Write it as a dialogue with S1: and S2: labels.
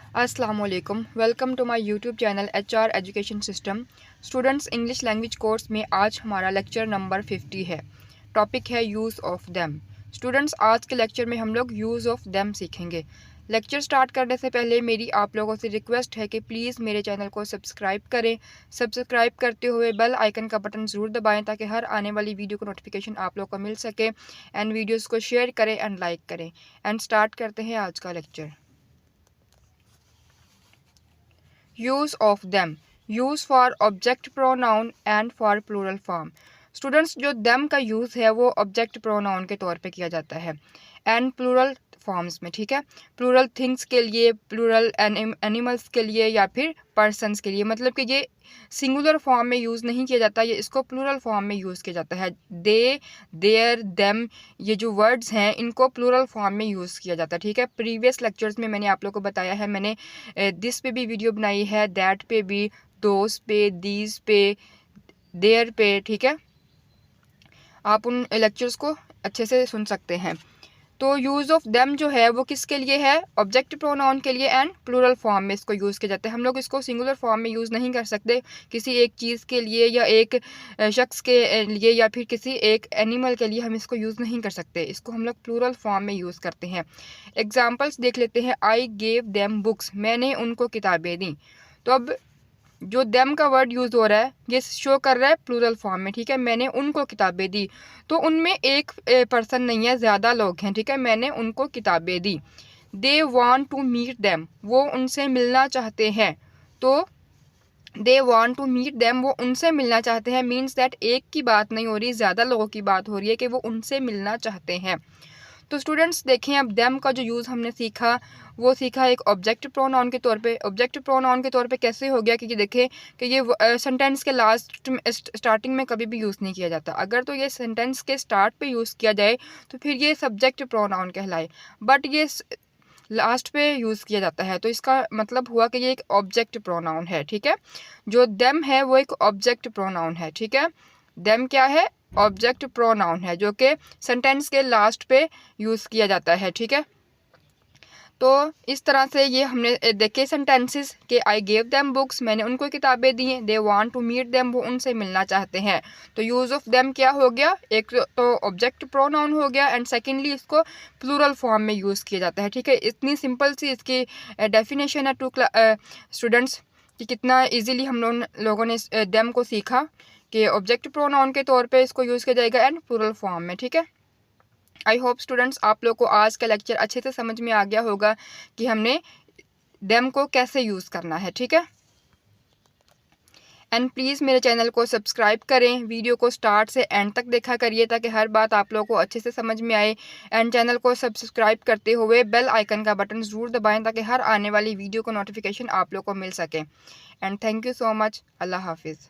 S1: अस्सलाम वालेकुम, welcome to my YouTube channel HR education system. Students, English language course में आज हमारा लेक्चर नंबर 50 है। टॉपिक है यूज़ ऑफ देम। स्टूडेंट्स, आज के लेक्चर में हम लोग यूज़ ऑफ देम सीखेंगे। लेक्चर स्टार्ट करने से पहले मेरी आप लोगों से रिक्वेस्ट है कि प्लीज़ मेरे चैनल को सब्सक्राइब करें। सब्सक्राइब करते हुए बेल आइकन का बटन ज़रूर दबाएं ताकि हर आने वाली वीडियो को नोटिफिकेशन आप लोग को मिल सके। एंड वीडियोज़ को शेयर करें एंड लाइक करें। एंड स्टार्ट करते हैं आज का lecture. Use of them, use for object pronoun and for plural form. Students, जो देम का यूज़ है वो ऑब्जेक्ट प्रोनाउन के तौर पे किया जाता है एंड प्लूरल फॉर्म्स में, ठीक है। प्लूरल थिंग्स के लिए, प्लूरल एनिमल्स के लिए या फिर पर्सन्स के लिए, मतलब कि ये सिंगुलर फॉर्म में यूज़ नहीं किया जाता, ये इसको प्लूरल फॉर्म में यूज़ किया जाता है। दे, देयर, देम, ये जो वर्ड्स हैं इनको प्लूरल फॉर्म में यूज़ किया जाता है, ठीक है। प्रीवियस लेक्चर्स में मैंने आप लोगों को बताया है, मैंने दिस पे भी वीडियो बनाई है, दैट पे भी, दोस पे, दीज पे, देयर पे, ठीक है। आप उन लेक्चर्स को अच्छे से सुन सकते हैं। तो यूज़ ऑफ देम जो है वो किसके लिए है? ऑब्जेक्ट प्रोनाउन के लिए एंड प्लूरल फॉर्म में इसको यूज़ किया जाता है। हम लोग इसको सिंगुलर फॉर्म में यूज़ नहीं कर सकते किसी एक चीज़ के लिए या एक शख्स के लिए या फिर किसी एक एनिमल के लिए हम इसको यूज़ नहीं कर सकते। इसको हम लोग प्लूरल फॉर्म में यूज़ करते हैं। एग्जाम्पल्स देख लेते हैं। आई गेव देम बुक्स, मैंने उनको किताबें दी। तो अब जो देम का वर्ड यूज़ हो रहा है ये शो कर रहा है प्लूरल फॉर्म में, ठीक है। मैंने उनको किताबें दी, तो उनमें एक पर्सन नहीं है, ज़्यादा लोग हैं, ठीक है। मैंने उनको किताबें दी। They want to meet them, वो उनसे मिलना चाहते हैं। तो they want to meet them, वो उनसे मिलना चाहते हैं, मीन्स दैट एक की बात नहीं हो रही, ज़्यादा लोगों की बात हो रही है कि वो उनसे मिलना चाहते हैं। तो स्टूडेंट्स देखें, अब देम का जो यूज़ हमने सीखा वो सीखा एक ऑब्जेक्ट प्रोनाउन के तौर पे। ऑब्जेक्ट प्रोनाउन के तौर पे कैसे हो गया कि देखें कि ये सेंटेंस के लास्ट में, स्टार्टिंग में कभी भी यूज़ नहीं किया जाता। अगर तो ये सेंटेंस के स्टार्ट पे यूज़ किया जाए तो फिर ये सब्जेक्ट प्रोनाउन कहलाए, बट ये लास्ट पे यूज़ किया जाता है, तो इसका मतलब हुआ कि ये एक ऑब्जेक्ट प्रोनाउन है, ठीक है। जो देम है वो एक ऑब्जेक्ट प्रोनाउन है, ठीक है। देम क्या है? ऑब्जेक्ट प्रोनाउन है जो कि सेंटेंस के लास्ट पे यूज़ किया जाता है, ठीक है। तो इस तरह से ये हमने देखे सेंटेंसेस कि आई गेव देम बुक्स, मैंने उनको किताबें दी हैं। They want to meet them, वो उनसे मिलना चाहते हैं। तो यूज़ ऑफ देम क्या हो गया? एक तो ऑब्जेक्ट प्रोनाउन हो गया एंड सेकेंडली इसको प्लूरल फॉर्म में यूज़ किया जाता है, ठीक है। इतनी सिंपल सी इसकी डेफिनेशन है टू स्टूडेंट्स कि कितना ईजिली हम लोगों ने देम को सीखा कि ऑब्जेक्ट प्रोनाउन के तौर पे इसको यूज़ किया जाएगा एंड प्लूरल फॉर्म में, ठीक है। आई होप स्टूडेंट्स आप लोग को आज का लेक्चर अच्छे से समझ में आ गया होगा कि हमने देम को कैसे यूज़ करना है, ठीक है। एंड प्लीज़ मेरे चैनल को सब्सक्राइब करें, वीडियो को स्टार्ट से एंड तक देखा करिए ताकि हर बात आप लोगों को अच्छे से समझ में आए। एंड चैनल को सब्सक्राइब करते हुए बेल आइकन का बटन ज़रूर दबाएं ताकि हर आने वाली वीडियो को नोटिफिकेशन आप लोग को मिल सके। And thank you so much. अल्लाह हाफिज़।